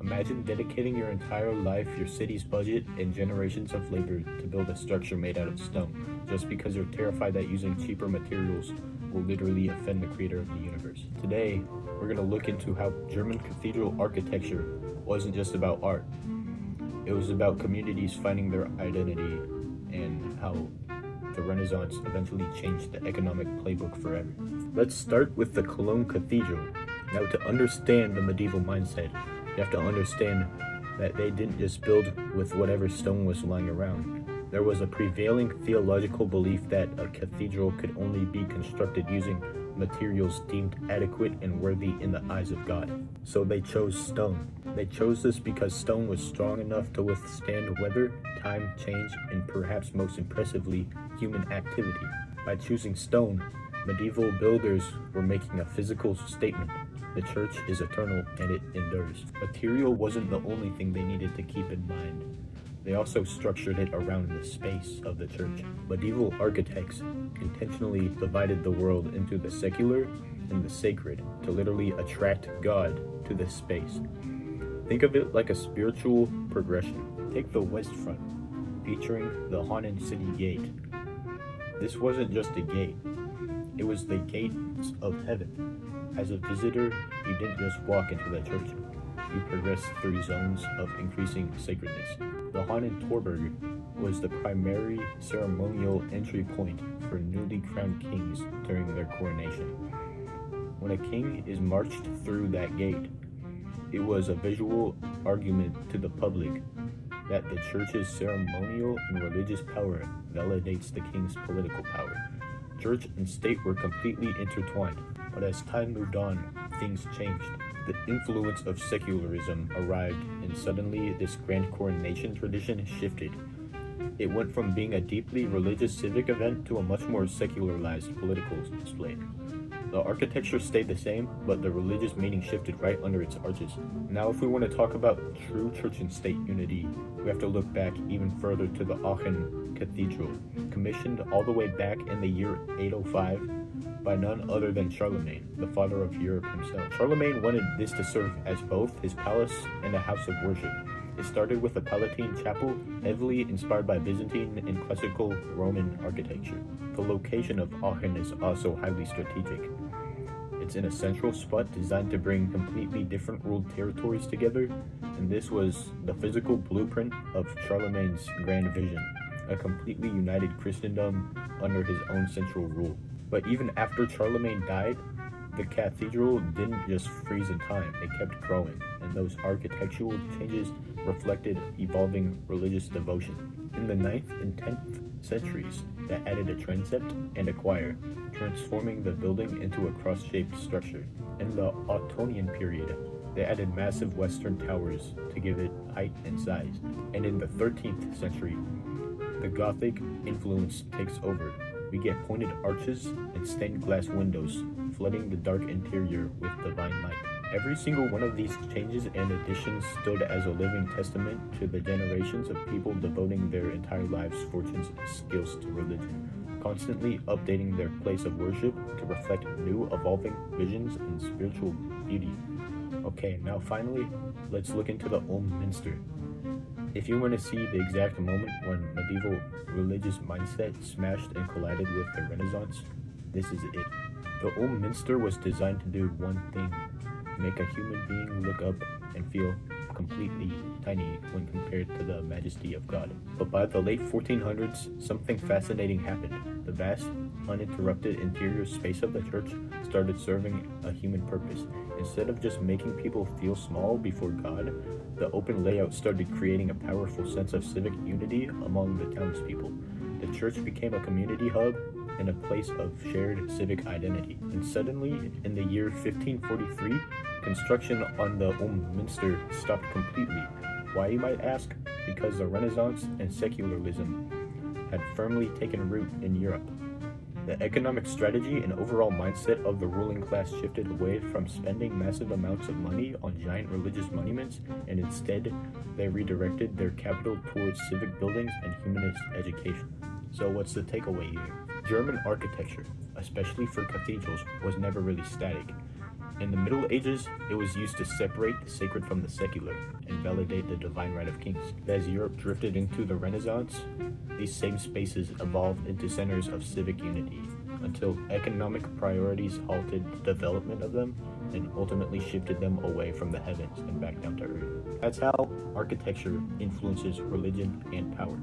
Imagine dedicating your entire life, your city's budget, and generations of labor to build a structure made out of stone, just because you're terrified that using cheaper materials will literally offend the creator of the universe. Today, we're going to look into how German cathedral architecture wasn't just about art. It was about communities finding their identity and how the Renaissance eventually changed the economic playbook forever. Let's start with the Cologne Cathedral. Now, to understand the medieval mindset, you have to understand that they didn't just build with whatever stone was lying around. There was a prevailing theological belief that a cathedral could only be constructed using materials deemed adequate and worthy in the eyes of God. So they chose stone. They chose this because stone was strong enough to withstand weather, time, change, and perhaps most impressively, human activity. By choosing stone, medieval builders were making a physical statement. The church is eternal and it endures. Material wasn't the only thing they needed to keep in mind. They also structured it around the space of the church. Medieval architects intentionally divided the world into the secular and the sacred to literally attract God to this space. Think of it like a spiritual progression. Take the west front, featuring the haunted city gate. This wasn't just a gate, it was the gates of heaven. As a visitor, you didn't just walk into the church, you progressed through zones of increasing sacredness. The haunted Torberg was the primary ceremonial entry point for newly crowned kings during their coronation. When a king is marched through that gate, it was a visual argument to the public that the church's ceremonial and religious power validates the king's political power. Church and state were completely intertwined, but as time moved on, things changed. The influence of secularism arrived, and suddenly this grand coronation tradition shifted. It went from being a deeply religious civic event to a much more secularized political display. The architecture stayed the same, but the religious meaning shifted right under its arches. Now, if we want to talk about true church and state unity, we have to look back even further to the Aachen Cathedral, commissioned all the way back in the year 805 by none other than Charlemagne, the father of Europe himself. Charlemagne wanted this to serve as both his palace and a house of worship. It started with a Palatine chapel, heavily inspired by Byzantine and classical Roman architecture. The location of Aachen is also highly strategic. It's in a central spot designed to bring completely different ruled territories together, and this was the physical blueprint of Charlemagne's grand vision, a completely united Christendom under his own central rule. But even after Charlemagne died, the cathedral didn't just freeze in time, it kept growing, and those architectural changes reflected evolving religious devotion. In the 9th and 10th centuries, that added a transept and a choir, transforming the building into a cross-shaped structure. In the Ottonian period, they added massive western towers to give it height and size. And in the 13th century, the Gothic influence takes over. We get pointed arches and stained glass windows, flooding the dark interior with divine light. Every single one of these changes and additions stood as a living testament to the generations of people devoting their entire lives, fortunes, and skills to religion, constantly updating their place of worship to reflect new, evolving visions and spiritual beauty. Okay, now finally, let's look into the Ulm Minster. If you want to see the exact moment when medieval religious mindset smashed and collided with the Renaissance, this is it. The Ulm Minster was designed to do one thing: make a human being look up and feel completely tiny when compared to the majesty of God. But by the late 1400s, something fascinating happened. The vast, uninterrupted interior space of the church started serving a human purpose. Instead of just making people feel small before God, the open layout started creating a powerful sense of civic unity among the townspeople. The church became a community hub and a place of shared civic identity. And suddenly, in the year 1543, construction on the Ulm Minster stopped completely. Why, you might ask? Because the Renaissance and secularism had firmly taken root in Europe. The economic strategy and overall mindset of the ruling class shifted away from spending massive amounts of money on giant religious monuments, and instead, they redirected their capital towards civic buildings and humanist education. So what's the takeaway here? German architecture, especially for cathedrals, was never really static. In the Middle Ages, it was used to separate the sacred from the secular and validate the divine right of kings. As Europe drifted into the Renaissance, these same spaces evolved into centers of civic unity until economic priorities halted the development of them and ultimately shifted them away from the heavens and back down to earth. That's how architecture influences religion and power.